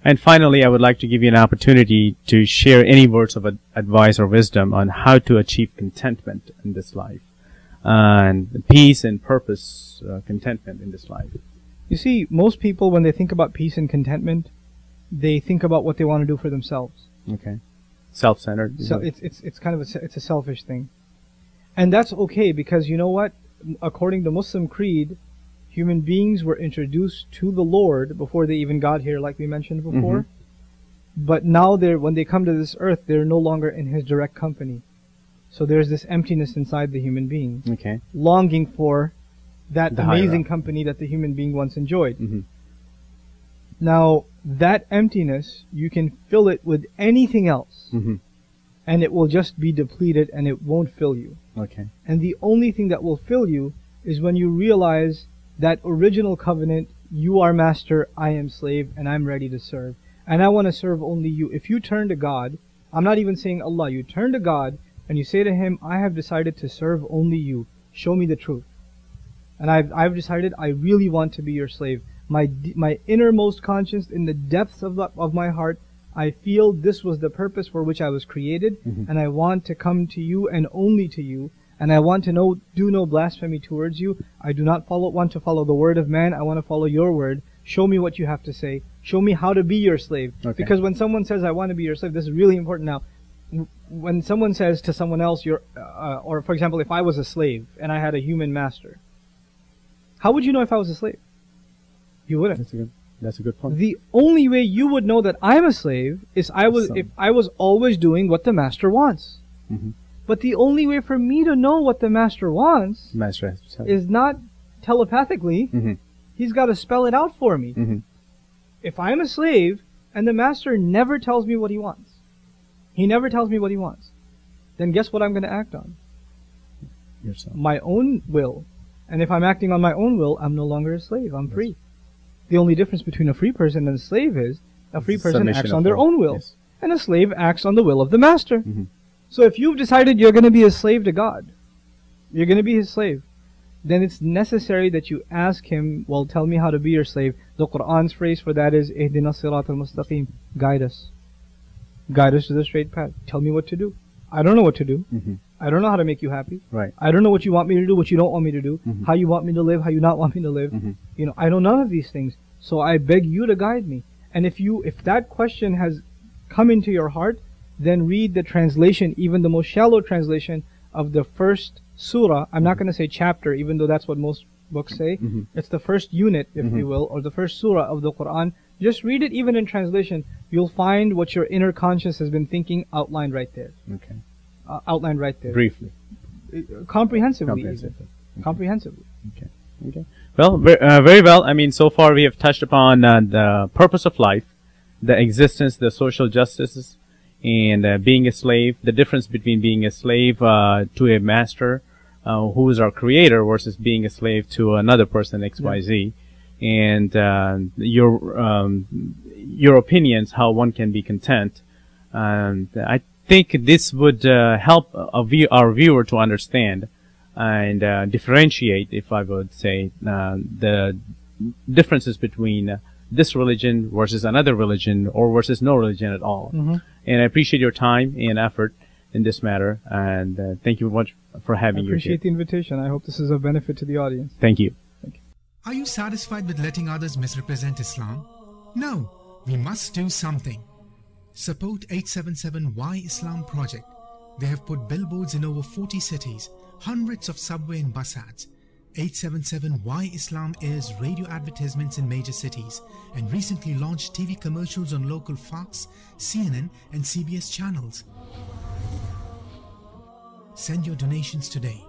And finally, I would like to give you an opportunity to share any words of advice or wisdom on how to achieve contentment in this life, and peace and purpose, contentment in this life. You see, most people, when they think about peace and contentment, they think about what they want to do for themselves. Okay, self-centered. So it's kind of it's a selfish thing, and that's okay, because you know what? According to Muslim creed, human beings were introduced to the Lord before they even got here, like we mentioned before. But now when they come to this earth, they're no longer in His direct company. So there's this emptiness inside the human being, longing for that amazing company that the human being once enjoyed. Now, that emptiness, you can fill it with anything else, and it will just be depleted, and it won't fill you. And the only thing that will fill you is when you realize that original covenant, you are master, I am slave, and I'm ready to serve. And I want to serve only you. If you turn to God, I'm not even saying Allah, you turn to God and you say to Him, I have decided to serve only you. Show me the truth. And I've decided I really want to be your slave. My innermost conscience, in the depths of my heart, I feel this was the purpose for which I was created, and I want to come to you and only to you. And I want to do no blasphemy towards you. I do not want to follow the word of man. I want to follow your word. Show me what you have to say. Show me how to be your slave. Because when someone says, I want to be your slave, this is really important now. When someone says to someone else, or for example, if I was a slave and I had a human master, how would you know if I was a slave? You wouldn't. That's a good point. The only way you would know that I'm a slave is if I was always doing what the master wants. But the only way for me to know what the master wants is not telepathically. He's got to spell it out for me. If I'm a slave and the master never tells me what he wants, he never tells me what he wants, then guess what I'm going to act on? Yourself. My own will. And if I'm acting on my own will, I'm no longer a slave. I'm free. The only difference between a free person and a slave is a free person acts on their own will, and a slave acts on the will of the master. So if you've decided you're going to be a slave to God, you're going to be His slave, then it's necessary that you ask Him, well, tell me how to be your slave. The Qur'an's phrase for that is, Ihdina sirat al-mustaqim. Guide us. Guide us to the straight path. Tell me what to do. I don't know what to do. I don't know how to make you happy. I don't know what you want me to do, what you don't want me to do, how you want me to live, how you not want me to live. You know, I know none of these things. So I beg you to guide me. And if that question has come into your heart, then read the translation, even the most shallow translation of the first surah. I'm not going to say chapter, even though that's what most books say. It's the first unit, if you will, or the first surah of the Quran. Just read it even in translation. You'll find what your inner conscience has been thinking outlined right there. Outlined right there. Briefly. Comprehensively. Comprehensively. Well, very well. I mean, so far we have touched upon the purpose of life, the existence, the social justices, and being a slave, the difference between being a slave to a master who is our creator versus being a slave to another person, XYZ, and your opinions, how one can be content. And I think this would help our viewer to understand and differentiate, if I would say, the differences between this religion versus another religion, or versus no religion at all. And I appreciate your time and effort in this matter, and thank you much for having you here. I appreciate the invitation. I hope this is of benefit to the audience. Thank you. Are you satisfied with letting others misrepresent Islam? No, we must do something. Support 877 Why Islam project. They have put billboards in over 40 cities, hundreds of subway and bus ads. 877 Why Islam airs radio advertisements in major cities and recently launched TV commercials on local Fox, CNN and CBS channels. Send your donations today.